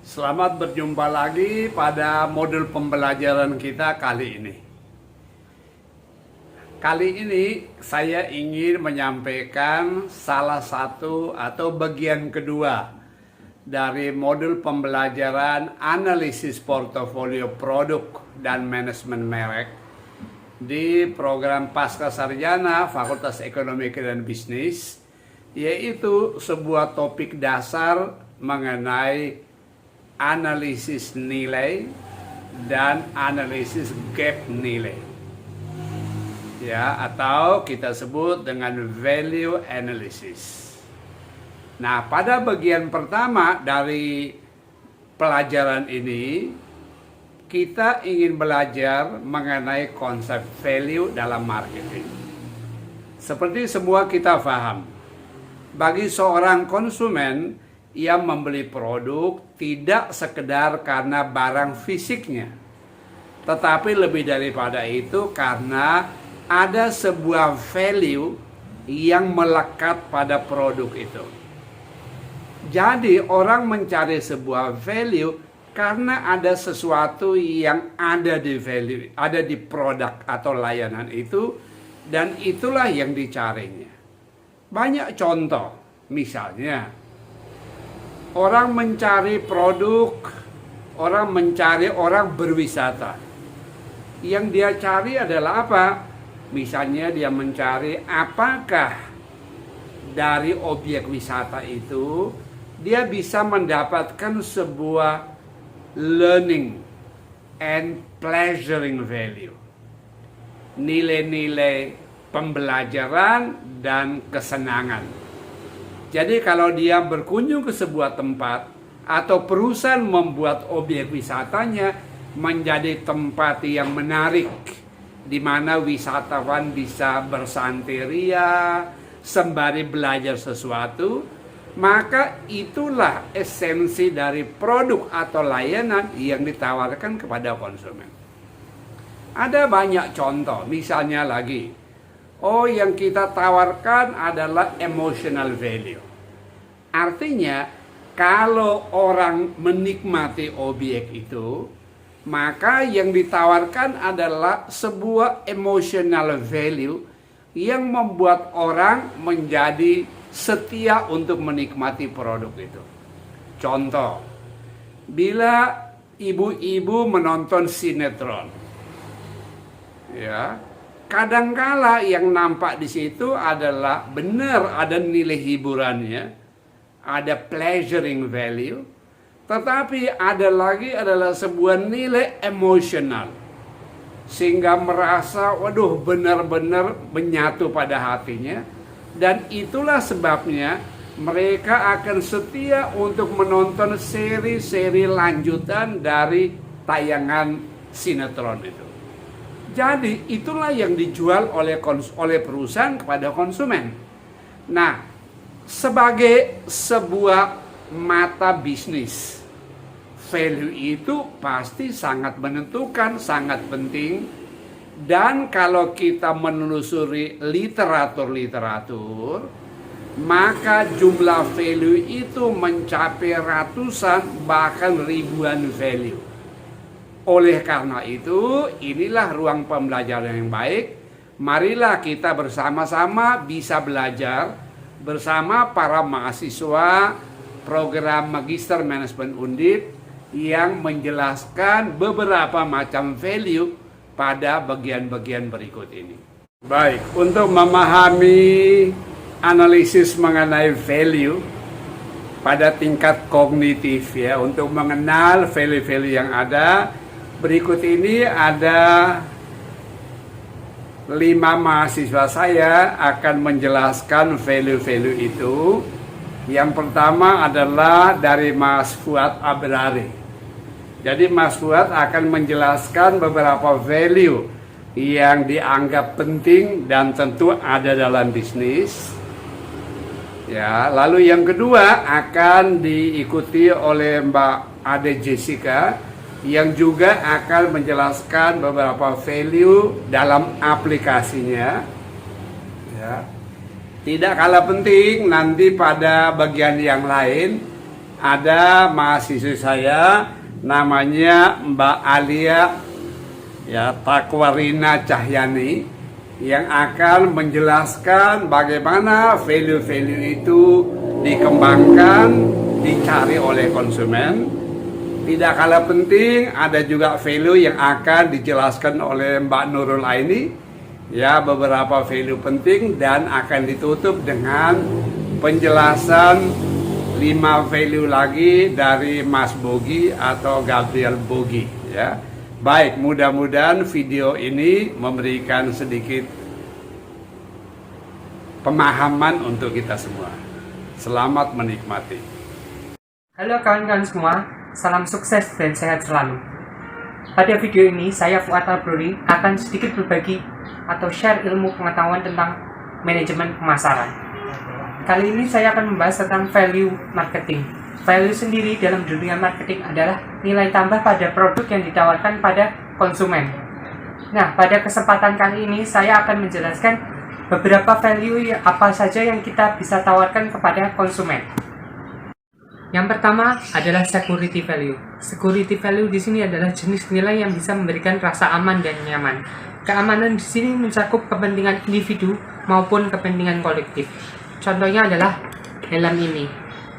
Selamat berjumpa lagi pada modul pembelajaran kita kali ini. Kali ini saya ingin menyampaikan salah satu atau bagian kedua dari modul pembelajaran analisis portofolio produk dan manajemen merek di program Pascasarjana Fakultas Ekonomi dan Bisnis, yaitu sebuah topik dasar mengenai analisis nilai dan analisis gap nilai, ya, atau kita sebut dengan value analysis. Nah, pada bagian pertama dari pelajaran ini kita ingin belajar mengenai konsep value dalam marketing. Seperti semua kita paham, bagi seorang konsumen, ia membeli produk tidak sekedar karena barang fisiknya, tetapi lebih daripada itu karena ada sebuah value yang melekat pada produk itu. Jadi orang mencari sebuah value karena ada sesuatu yang ada di value, ada di produk atau layanan itu, dan itulah yang dicarinya. Banyak contoh, misalnya orang mencari produk, orang berwisata. Yang dia cari adalah apa? Misalnya dia mencari apakah dari objek wisata itu dia bisa mendapatkan sebuah learning and pleasuring value. Nilai-nilai pembelajaran dan kesenangan. Jadi kalau dia berkunjung ke sebuah tempat atau perusahaan membuat objek wisatanya menjadi tempat yang menarik, di mana wisatawan bisa bersanteria sembari belajar sesuatu, maka itulah esensi dari produk atau layanan yang ditawarkan kepada konsumen. Ada banyak contoh, misalnya lagi, yang kita tawarkan adalah emotional value. Artinya, kalau orang menikmati objek itu, maka yang ditawarkan adalah sebuah emotional value yang membuat orang menjadi setia untuk menikmati produk itu. Contoh, bila ibu-ibu menonton sinetron, ya, kadangkala yang nampak di situ adalah benar ada nilai hiburannya, ada pleasuring value, tetapi ada lagi adalah sebuah nilai emosional, sehingga merasa, waduh, benar-benar menyatu pada hatinya, dan itulah sebabnya mereka akan setia untuk menonton seri-seri lanjutan dari tayangan sinetron itu. Jadi itulah yang dijual oleh perusahaan kepada konsumen. Nah, sebagai sebuah mata bisnis, value itu pasti sangat menentukan, sangat penting. Dan kalau kita menelusuri literatur, maka jumlah value itu mencapai ratusan bahkan ribuan value. Oleh karena itu, inilah ruang pembelajaran yang baik. Marilah kita bersama-sama bisa belajar bersama para mahasiswa program Magister Manajemen Undip yang menjelaskan beberapa macam value pada bagian-bagian berikut ini. Baik, untuk memahami analisis mengenai value pada tingkat kognitif, ya, untuk mengenal value-value yang ada, berikut ini ada 5 mahasiswa saya akan menjelaskan value-value itu. Yang pertama adalah dari Mas Fuad Abrari. Jadi Mas Fuad akan menjelaskan beberapa value yang dianggap penting dan tentu ada dalam bisnis. Ya, lalu yang kedua akan diikuti oleh Mbak Ade Jessica yang juga akan menjelaskan beberapa value dalam aplikasinya. Ya. Tidak kalah penting, nanti pada bagian yang lain ada mahasiswa saya namanya Mbak Alia ya Takwarina Cahyani yang akan menjelaskan bagaimana value-value itu dikembangkan, dicari oleh konsumen. Tidak kalah penting, ada juga value yang akan dijelaskan oleh Mbak Nurul Aini. Ya, beberapa value penting dan akan ditutup dengan penjelasan 5 value lagi dari Mas Bogi atau Gabriel Bogi. Ya, baik, mudah-mudahan video ini memberikan sedikit pemahaman untuk kita semua. Selamat menikmati. Halo kawan-kawan semua, salam sukses dan sehat selalu. Pada video ini, saya Fuad Albruri akan sedikit berbagi atau share ilmu pengetahuan tentang manajemen pemasaran. Kali ini saya akan membahas tentang value marketing. Value sendiri dalam dunia marketing adalah nilai tambah pada produk yang ditawarkan pada konsumen. Nah, pada kesempatan kali ini saya akan menjelaskan beberapa value apa saja yang kita bisa tawarkan kepada konsumen. Yang pertama adalah security value. Security value di sini adalah jenis nilai yang bisa memberikan rasa aman dan nyaman. Keamanan di sini mencakup kepentingan individu maupun kepentingan kolektif. Contohnya adalah helm ini.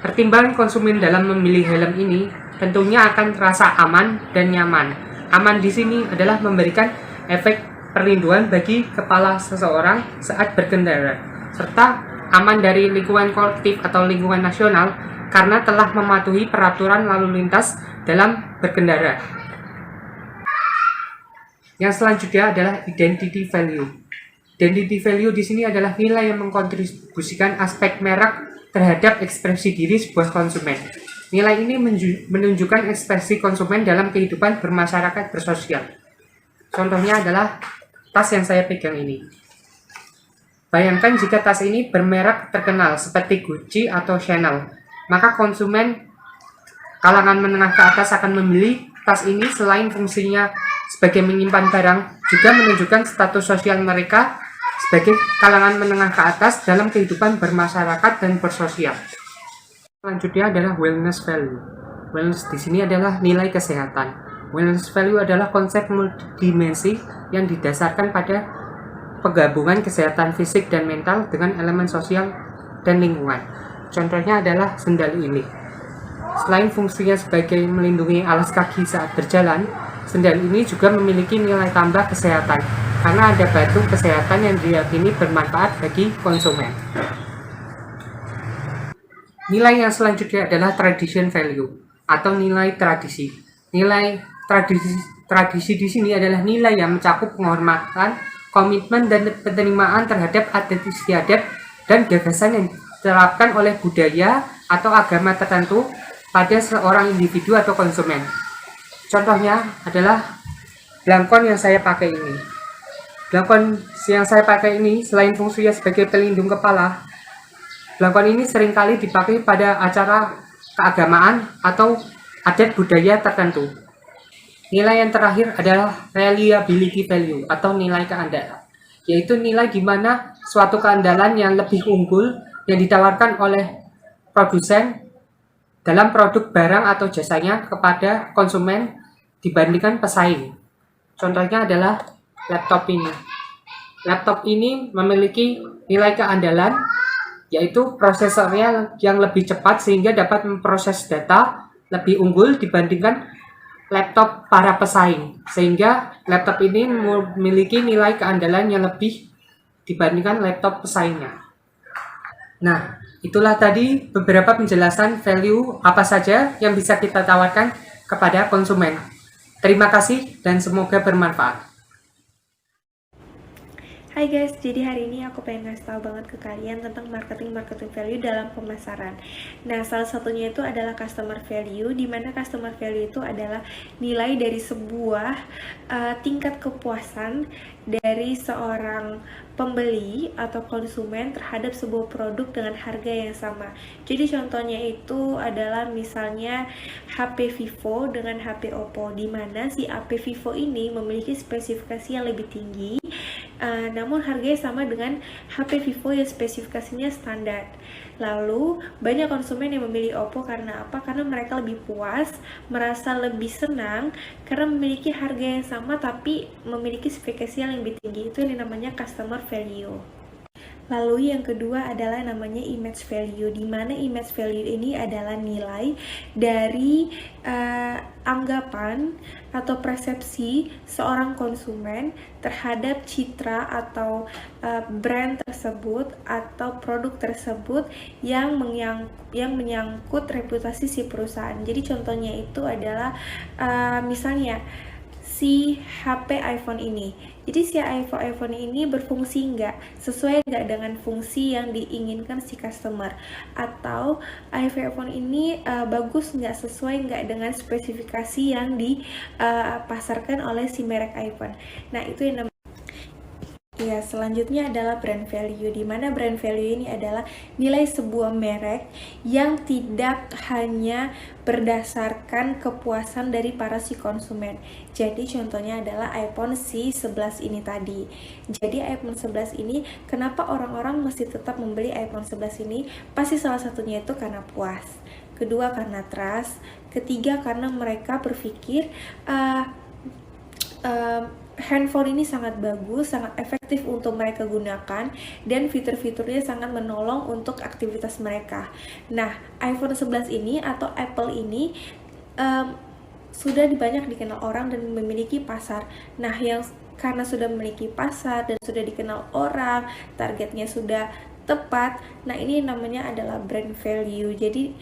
Pertimbangan konsumen dalam memilih helm ini tentunya akan terasa aman dan nyaman. Aman di sini adalah memberikan efek perlindungan bagi kepala seseorang saat berkendara, serta aman dari lingkungan kolektif atau lingkungan nasional karena telah mematuhi peraturan lalu lintas dalam berkendara. Yang selanjutnya adalah identity value. Identity value di sini adalah nilai yang mengkontribusikan aspek merek terhadap ekspresi diri sebuah konsumen. Nilai ini menunjukkan ekspresi konsumen dalam kehidupan bermasyarakat bersosial. Contohnya adalah tas yang saya pegang ini. Bayangkan jika tas ini bermerek terkenal seperti Gucci atau Chanel. Maka konsumen kalangan menengah ke atas akan membeli tas ini selain fungsinya sebagai menyimpan barang, juga menunjukkan status sosial mereka sebagai kalangan menengah ke atas dalam kehidupan bermasyarakat dan bersosial. Selanjutnya adalah wellness value. Wellness di sini adalah nilai kesehatan. Wellness value adalah konsep multidimensi yang didasarkan pada penggabungan kesehatan fisik dan mental dengan elemen sosial dan lingkungan. Contohnya adalah sendal ini. Selain fungsinya sebagai melindungi alas kaki saat berjalan, sendal ini juga memiliki nilai tambah kesehatan karena ada batu kesehatan yang diyakini bermanfaat bagi konsumen. Nilai yang selanjutnya adalah tradition value atau nilai tradisi. Nilai tradisi di sini adalah nilai yang mencakup penghormatan, komitmen dan penerimaan terhadap adat istiadat dan gagasan yang diterapkan oleh budaya atau agama tertentu pada seorang individu atau konsumen. Contohnya adalah belangkon yang saya pakai ini. Belangkon yang saya pakai ini selain fungsinya sebagai pelindung kepala, belangkon ini seringkali dipakai pada acara keagamaan atau adat budaya tertentu. Nilai yang terakhir adalah reliability value atau nilai keandalan, yaitu nilai di mana suatu keandalan yang lebih unggul yang ditawarkan oleh produsen dalam produk barang atau jasanya kepada konsumen dibandingkan pesaing. Contohnya adalah laptop ini. Laptop ini memiliki nilai keandalan, yaitu prosesornya yang lebih cepat sehingga dapat memproses data lebih unggul dibandingkan laptop para pesaing, sehingga laptop ini memiliki nilai keandalan yang lebih dibandingkan laptop pesaingnya. Nah, itulah tadi beberapa penjelasan value apa saja yang bisa kita tawarkan kepada konsumen. Terima kasih dan semoga bermanfaat. Hai guys, jadi hari ini aku pengen ngasih tahu banget ke kalian tentang marketing value dalam pemasaran. Nah, salah satunya itu adalah customer value, di mana customer value itu adalah nilai dari sebuah tingkat kepuasan dari seorang pembeli atau konsumen terhadap sebuah produk dengan harga yang sama. Jadi contohnya itu adalah misalnya HP Vivo dengan HP Oppo, di mana si HP Vivo ini memiliki spesifikasi yang lebih tinggi namun harganya sama dengan HP Vivo yang spesifikasinya standar. Lalu banyak konsumen yang memilih Oppo karena apa? Karena mereka lebih puas, merasa lebih senang karena memiliki harga yang sama tapi memiliki spesifikasi yang lebih tinggi. Itu yang namanya customer value. Lalu yang kedua adalah namanya image value, di mana image value ini adalah nilai dari anggapan atau persepsi seorang konsumen terhadap citra atau brand tersebut atau produk tersebut yang menyangkut reputasi si perusahaan. Jadi contohnya itu adalah misalnya si HP iPhone ini. Jadi si iPhone ini berfungsi sesuai nggak dengan fungsi yang diinginkan si customer, atau iPhone ini bagus sesuai nggak dengan spesifikasi yang dipasarkan oleh si merek iPhone. Nah itu yang ya, selanjutnya adalah brand value, di mana brand value ini adalah nilai sebuah merek yang tidak hanya berdasarkan kepuasan dari para si konsumen. Jadi contohnya adalah iPhone C11 ini tadi. Jadi iPhone 11 ini, kenapa orang-orang masih tetap membeli iPhone 11 ini? Pasti salah satunya itu karena puas. Kedua karena trust. Ketiga karena mereka berpikir handphone ini sangat bagus, sangat efektif untuk mereka gunakan, dan fitur-fiturnya sangat menolong untuk aktivitas mereka. Nah, iPhone 11 ini atau Apple ini sudah banyak dikenal orang dan memiliki pasar. Nah, karena sudah memiliki pasar dan sudah dikenal orang, targetnya sudah tepat. Nah, ini namanya adalah brand value. Jadi,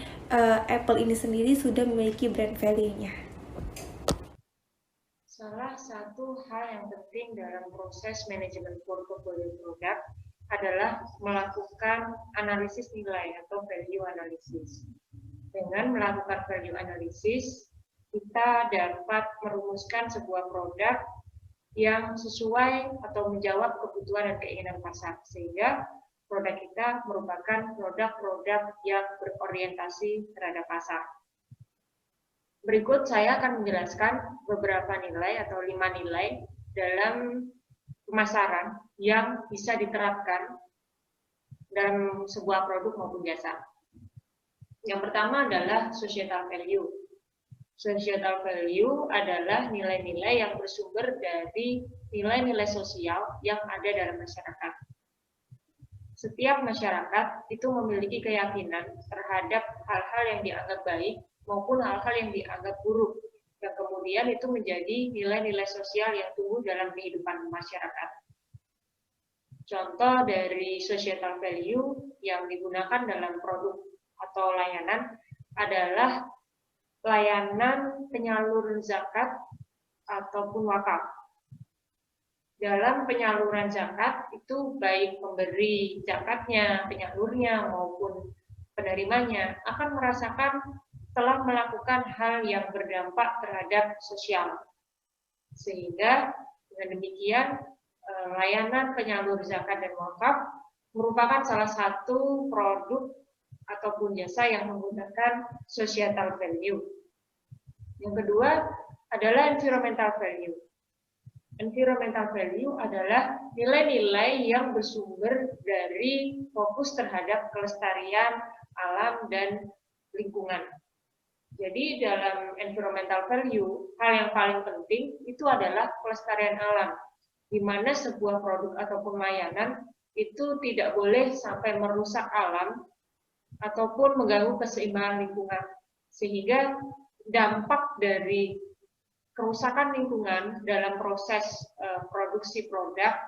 Apple ini sendiri sudah memiliki brand value-nya. Salah satu hal yang penting dalam proses manajemen portofolio produk adalah melakukan analisis nilai atau value analysis. Dengan melakukan value analysis, kita dapat merumuskan sebuah produk yang sesuai atau menjawab kebutuhan dan keinginan pasar, sehingga produk kita merupakan produk-produk yang berorientasi terhadap pasar. Berikut saya akan menjelaskan beberapa nilai atau 5 nilai dalam pemasaran yang bisa diterapkan dalam sebuah produk maupun jasa. Yang pertama adalah societal value. Societal value adalah nilai-nilai yang bersumber dari nilai-nilai sosial yang ada dalam masyarakat. Setiap masyarakat itu memiliki keyakinan terhadap hal-hal yang dianggap baik maupun hal-hal yang dianggap buruk, yang kemudian itu menjadi nilai-nilai sosial yang tumbuh dalam kehidupan masyarakat. Contoh dari societal value yang digunakan dalam produk atau layanan adalah layanan penyalur zakat ataupun wakaf. Dalam penyaluran zakat itu baik pemberi zakatnya, penyalurnya maupun penerimanya akan merasakan telah melakukan hal yang berdampak terhadap sosial. Sehingga dengan demikian layanan penyalur zakat dan wakaf merupakan salah satu produk ataupun jasa yang menggunakan societal value. Yang kedua adalah environmental value. Environmental value adalah nilai-nilai yang bersumber dari fokus terhadap kelestarian alam dan lingkungan. Jadi dalam environmental value, hal yang paling penting itu adalah kelestarian alam, di mana sebuah produk ataupun layanan itu tidak boleh sampai merusak alam ataupun mengganggu keseimbangan lingkungan, sehingga dampak dari kerusakan lingkungan dalam proses produksi produk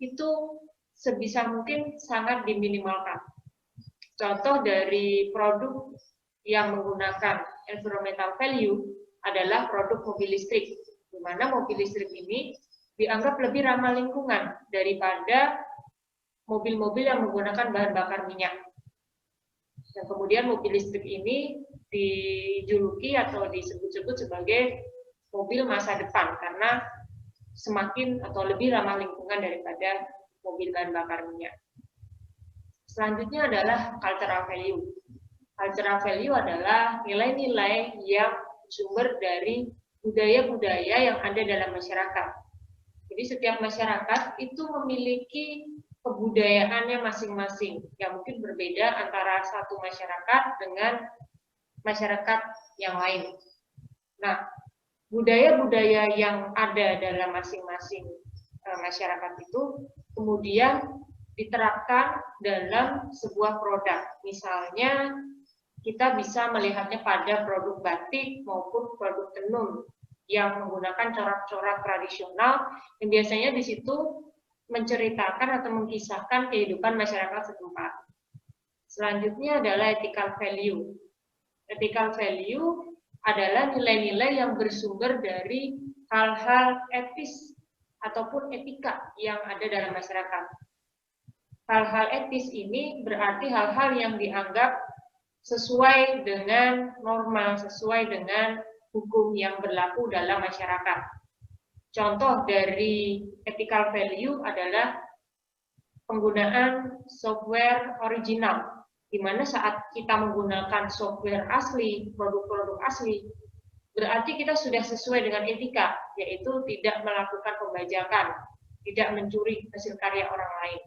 itu sebisa mungkin sangat diminimalkan. Contoh dari produk yang menggunakan environmental value adalah produk mobil listrik, di mana mobil listrik ini dianggap lebih ramah lingkungan daripada mobil-mobil yang menggunakan bahan bakar minyak. Dan kemudian mobil listrik ini dijuluki atau disebut-sebut sebagai mobil masa depan karena semakin atau lebih ramah lingkungan daripada mobil bahan bakar minyak. Selanjutnya adalah cultural value. Cultural value adalah nilai-nilai yang sumber dari budaya-budaya yang ada dalam masyarakat, di Jadi setiap masyarakat itu memiliki kebudayaannya masing-masing yang mungkin berbeda antara satu masyarakat dengan masyarakat yang lain. Nah, budaya-budaya yang ada dalam masing-masing masyarakat itu kemudian diterapkan dalam sebuah produk. Misalnya kita bisa melihatnya pada produk batik maupun produk tenun yang menggunakan corak-corak tradisional yang biasanya di situ menceritakan atau mengisahkan kehidupan masyarakat setempat. Selanjutnya adalah ethical value. Ethical value adalah nilai-nilai yang bersumber dari hal-hal etis ataupun etika yang ada dalam masyarakat. Hal-hal etis ini berarti hal-hal yang dianggap sesuai dengan norma, sesuai dengan hukum yang berlaku dalam masyarakat. Contoh dari ethical value adalah penggunaan software original, di mana saat kita menggunakan software asli, produk-produk asli, berarti kita sudah sesuai dengan etika, yaitu tidak melakukan pembajakan, tidak mencuri hasil karya orang lain.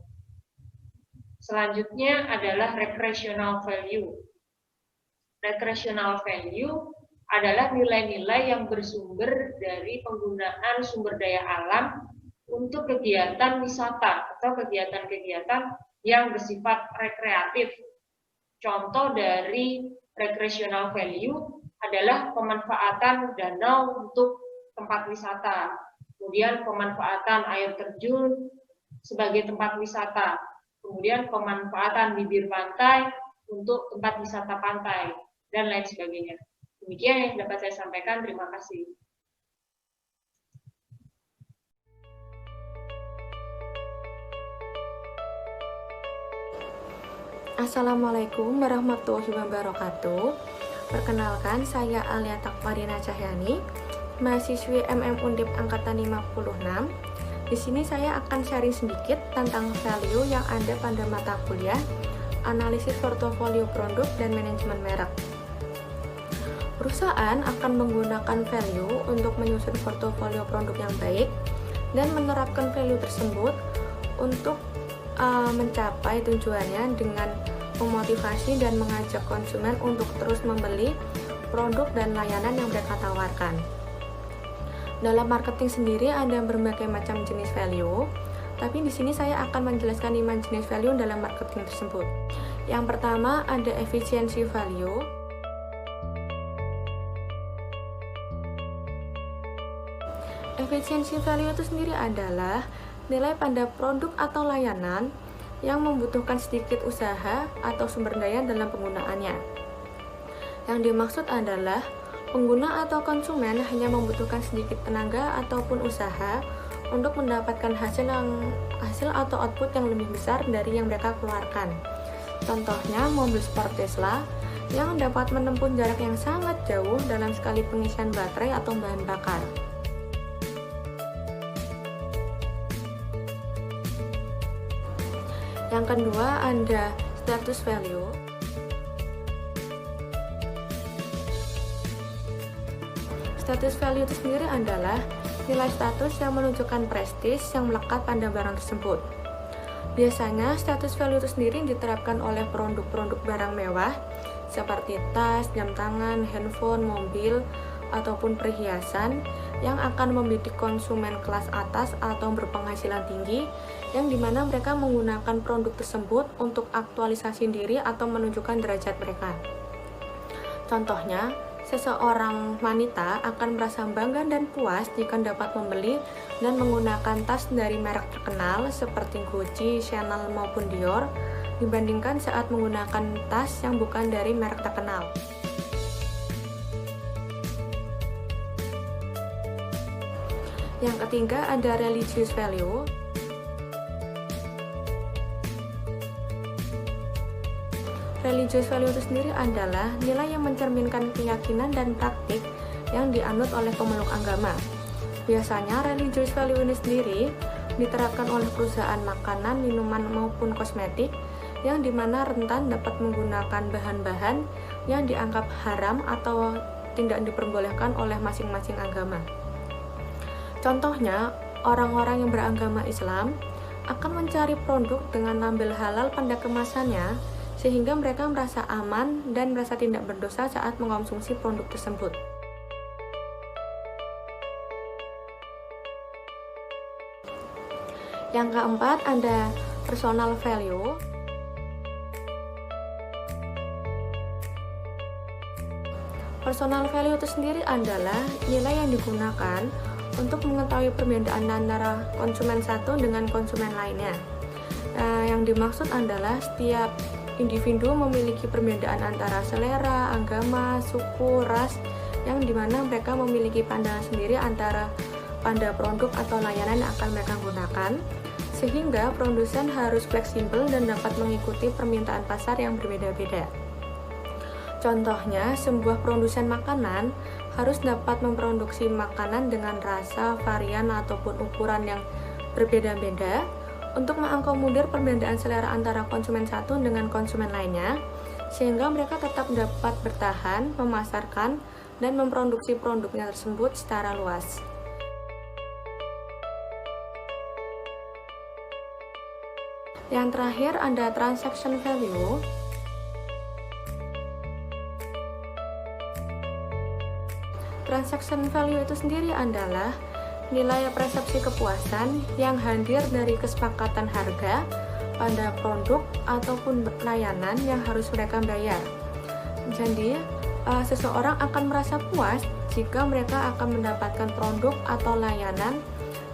Selanjutnya adalah recreational value. Recreational value adalah nilai-nilai yang bersumber dari penggunaan sumber daya alam untuk kegiatan wisata atau kegiatan-kegiatan yang bersifat rekreatif. Contoh dari recreational value adalah pemanfaatan danau untuk tempat wisata, kemudian pemanfaatan air terjun sebagai tempat wisata, kemudian pemanfaatan bibir pantai untuk tempat wisata pantai, dan lain sebagainya. Demikian yang dapat saya sampaikan. Terima kasih. Assalamualaikum warahmatullahi wabarakatuh. Perkenalkan, saya Alia Takwarina Cahyani, mahasiswi MM Undip angkatan 56. Di sini saya akan sharing sedikit tentang value yang ada pada mata kuliah Analisis Portofolio Produk dan Manajemen Merek. Perusahaan akan menggunakan value untuk menyusun portofolio produk yang baik dan menerapkan value tersebut untuk mencapai tujuannya dengan memotivasi dan mengajak konsumen untuk terus membeli produk dan layanan yang mereka tawarkan. Dalam marketing sendiri ada berbagai macam jenis value, tapi di sini saya akan menjelaskan 5 jenis value dalam marketing tersebut. Yang pertama ada efficiency value. Efficiency value itu sendiri adalah nilai pada produk atau layanan yang membutuhkan sedikit usaha atau sumber daya dalam penggunaannya. Yang dimaksud adalah pengguna atau konsumen hanya membutuhkan sedikit tenaga ataupun usaha untuk mendapatkan hasil atau output yang lebih besar dari yang mereka keluarkan. Contohnya mobil sport Tesla yang dapat menempuh jarak yang sangat jauh dalam sekali pengisian baterai atau bahan bakar. Yang kedua ada status value. Status value itu sendiri adalah nilai status yang menunjukkan prestis yang melekat pada barang tersebut. Biasanya status value itu sendiri diterapkan oleh produk-produk barang mewah seperti tas, jam tangan, handphone, mobil, ataupun perhiasan yang akan membidik konsumen kelas atas atau berpenghasilan tinggi, yang dimana mereka menggunakan produk tersebut untuk aktualisasi diri atau menunjukkan derajat mereka. Contohnya, seseorang wanita akan merasa bangga dan puas jika dapat membeli dan menggunakan tas dari merek terkenal seperti Gucci, Chanel maupun Dior dibandingkan saat menggunakan tas yang bukan dari merek terkenal. Yang ketiga ada religious value. Religious value itu sendiri adalah nilai yang mencerminkan keyakinan dan praktik yang dianut oleh pemeluk agama. Biasanya religious value ini sendiri diterapkan oleh perusahaan makanan, minuman maupun kosmetik yang dimana rentan dapat menggunakan bahan-bahan yang dianggap haram atau tidak diperbolehkan oleh masing-masing agama. Contohnya, orang-orang yang beragama Islam akan mencari produk dengan label halal pada kemasannya, sehingga mereka merasa aman dan merasa tidak berdosa saat mengonsumsi produk tersebut. Yang keempat, ada personal value. Personal value itu sendiri adalah nilai yang digunakan untuk mengetahui perbedaan antara konsumen satu dengan konsumen lainnya. Yang dimaksud adalah setiap individu memiliki perbedaan antara selera, agama, suku, ras, yang dimana mereka memiliki pandangan sendiri pada produk atau layanan yang akan mereka gunakan, sehingga produsen harus fleksibel dan dapat mengikuti permintaan pasar yang berbeda-beda. Contohnya, sebuah produsen makanan harus dapat memproduksi makanan dengan rasa, varian, ataupun ukuran yang berbeda-beda untuk mengakomodir perbedaan selera antara konsumen satu dengan konsumen lainnya, sehingga mereka tetap dapat bertahan, memasarkan, dan memproduksi produknya tersebut secara luas. Yang terakhir ada transaction value. Transaction value itu sendiri adalah nilai persepsi kepuasan yang hadir dari kesepakatan harga pada produk ataupun layanan yang harus mereka bayar. Jadi, seseorang akan merasa puas jika mereka akan mendapatkan produk atau layanan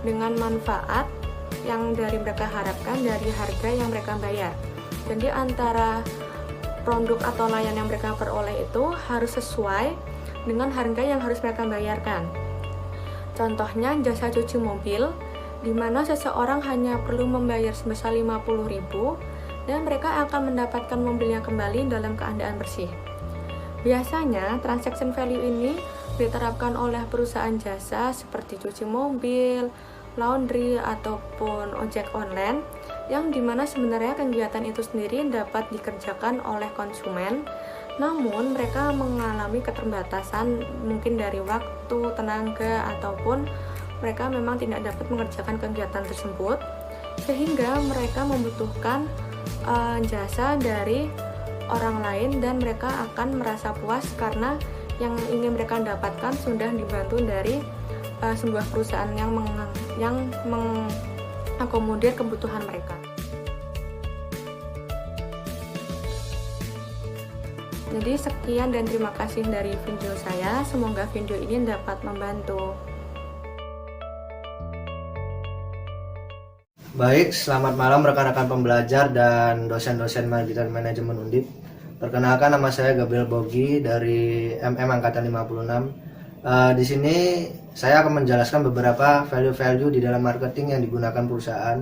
dengan manfaat yang dari mereka harapkan dari harga yang mereka bayar. Jadi, antara produk atau layanan yang mereka peroleh itu harus sesuai dengan harga yang harus mereka bayarkan. Contohnya jasa cuci mobil, di mana seseorang hanya perlu membayar sebesar 50.000 dan mereka akan mendapatkan mobilnya kembali dalam keadaan bersih. Biasanya transaction value ini diterapkan oleh perusahaan jasa seperti cuci mobil, laundry, ataupun ojek online, yang dimana sebenarnya kegiatan itu sendiri dapat dikerjakan oleh konsumen, namun mereka mengalami keterbatasan mungkin dari waktu, tenaga, ataupun mereka memang tidak dapat mengerjakan kegiatan tersebut, sehingga mereka membutuhkan jasa dari orang lain dan mereka akan merasa puas karena yang ingin mereka dapatkan sudah dibantu dari sebuah perusahaan yang mengakomodir kebutuhan mereka. Jadi sekian dan terima kasih dari video saya. Semoga video ini dapat membantu. Baik, selamat malam rekan-rekan pembelajar dan dosen-dosen manajemen Undip. Perkenalkan, nama saya Gabriel Bogi dari Angkatan 56. Di sini saya akan menjelaskan beberapa value-value di dalam marketing yang digunakan perusahaan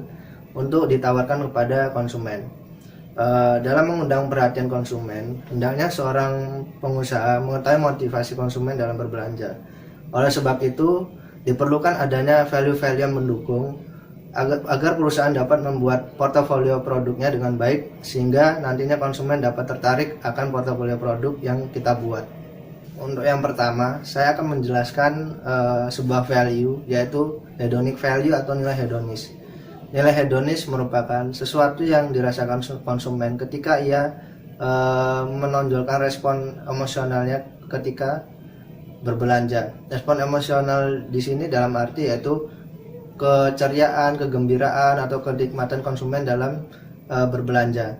untuk ditawarkan kepada konsumen. Dalam mengundang perhatian konsumen, hendaknya seorang pengusaha mengetahui motivasi konsumen dalam berbelanja. Oleh sebab itu, diperlukan adanya value-value yang mendukung agar perusahaan dapat membuat portofolio produknya dengan baik, sehingga nantinya konsumen dapat tertarik akan portofolio produk yang kita buat. Untuk yang pertama, saya akan menjelaskan sebuah value, yaitu hedonic value atau nilai hedonis. Nilai hedonis merupakan sesuatu yang dirasakan konsumen ketika ia menonjolkan respon emosionalnya ketika berbelanja. Respon emosional di sini dalam arti yaitu keceriaan, kegembiraan, atau kenikmatan konsumen dalam berbelanja.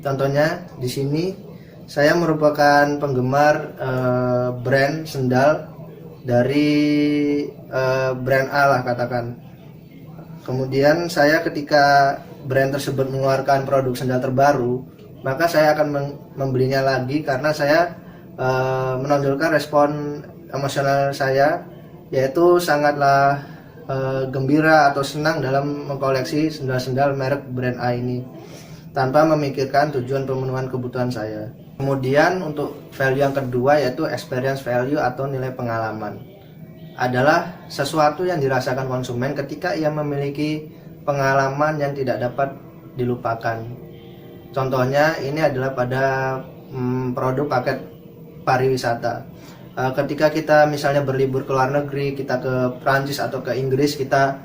Contohnya di sini saya merupakan penggemar brand sendal dari brand A lah katakan. Kemudian saya ketika brand tersebut mengeluarkan produk sendal terbaru, maka saya akan membelinya lagi karena saya menonjolkan respon emosional saya, yaitu sangatlah gembira atau senang dalam mengkoleksi sendal-sendal merek brand A ini tanpa memikirkan tujuan pemenuhan kebutuhan saya. Kemudian untuk value yang kedua yaitu experience value atau nilai pengalaman. Adalah sesuatu yang dirasakan konsumen ketika ia memiliki pengalaman yang tidak dapat dilupakan. Contohnya ini adalah pada produk paket pariwisata. Ketika kita misalnya berlibur ke luar negeri, kita ke Prancis atau ke Inggris, kita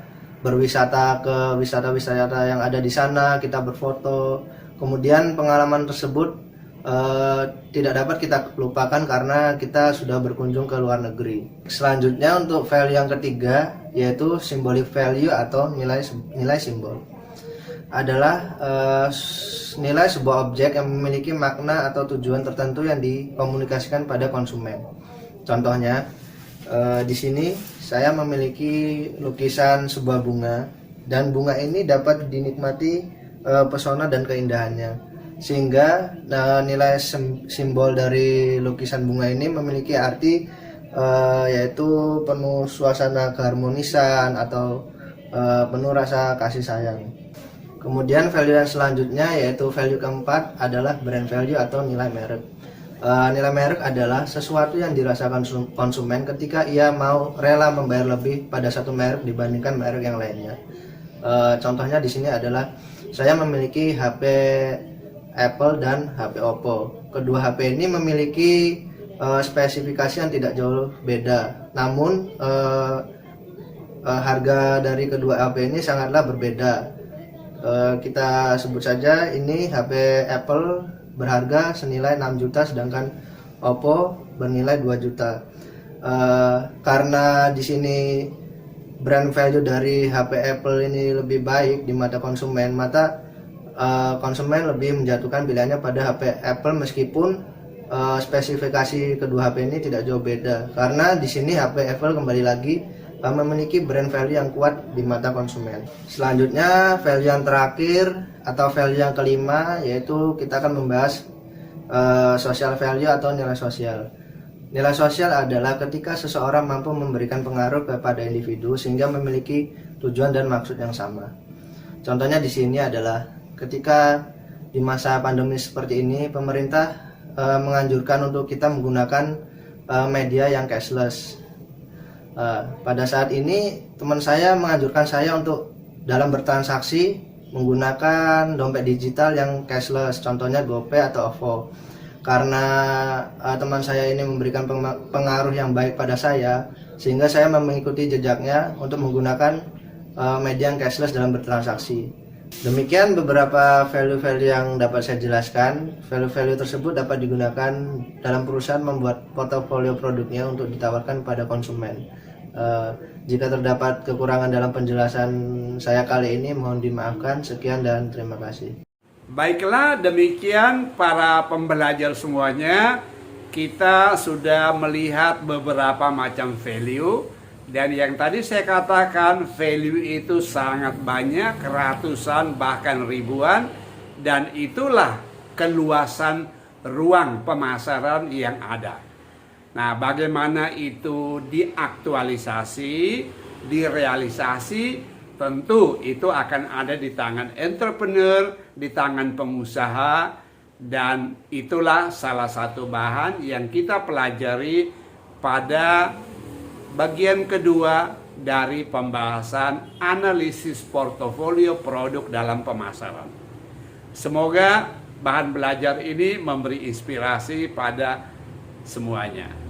berwisata ke wisata-wisata yang ada di sana, kita berfoto. Kemudian pengalaman tersebut tidak dapat kita lupakan karena kita sudah berkunjung ke luar negeri. Selanjutnya untuk value yang ketiga yaitu symbolic value atau nilai simbol. Adalah nilai sebuah objek yang memiliki makna atau tujuan tertentu yang dikomunikasikan pada konsumen. Contohnya di sini saya memiliki lukisan sebuah bunga dan bunga ini dapat dinikmati pesona dan keindahannya. Sehingga nilai simbol dari lukisan bunga ini memiliki arti yaitu penuh suasana keharmonisan atau penuh rasa kasih sayang. Kemudian value yang selanjutnya yaitu value keempat adalah brand value atau nilai merek. Nilai merek adalah sesuatu yang dirasakan konsumen ketika ia mau rela membayar lebih pada satu merek dibandingkan merek yang lainnya. Contohnya di sini adalah saya memiliki HP Apple dan HP Oppo. Kedua HP ini memiliki spesifikasi yang tidak jauh beda. Namun harga dari kedua HP ini sangatlah berbeda. Kita sebut saja ini HP Apple berharga senilai 6 juta sedangkan Oppo bernilai 2 juta. Karena di sini brand value dari HP Apple ini lebih baik di mata konsumen, maka konsumen lebih menjatuhkan pilihannya pada HP Apple meskipun spesifikasi kedua HP ini tidak jauh beda. Karena di sini HP Apple kembali lagi memiliki brand value yang kuat di mata konsumen. Selanjutnya value yang terakhir atau value yang kelima yaitu kita akan membahas social value atau nilai sosial. Nilai sosial adalah ketika seseorang mampu memberikan pengaruh kepada individu sehingga memiliki tujuan dan maksud yang sama. Contohnya di sini adalah ketika di masa pandemi seperti ini, pemerintah menganjurkan untuk kita menggunakan media yang cashless. Pada saat ini, teman saya menganjurkan saya untuk dalam bertransaksi menggunakan dompet digital yang cashless, contohnya GoPay atau OVO. Karena teman saya ini memberikan pengaruh yang baik pada saya, sehingga saya mengikuti jejaknya untuk menggunakan media yang cashless dalam bertransaksi. Demikian beberapa value-value yang dapat saya jelaskan. Value-value tersebut dapat digunakan dalam perusahaan membuat portofolio produknya untuk ditawarkan pada konsumen. Jika terdapat kekurangan dalam penjelasan saya kali ini, mohon dimaafkan. Sekian dan terima kasih. Baiklah, demikian para pembelajar semuanya. Kita sudah melihat beberapa macam value. Dan yang tadi saya katakan value itu sangat banyak, ratusan bahkan ribuan. Dan itulah keluasan ruang pemasaran yang ada. Nah, bagaimana itu diaktualisasi, direalisasi, tentu itu akan ada di tangan entrepreneur, di tangan pengusaha. Dan itulah salah satu bahan yang kita pelajari pada bagian kedua dari pembahasan analisis portofolio produk dalam pemasaran. Semoga bahan belajar ini memberi inspirasi pada semuanya.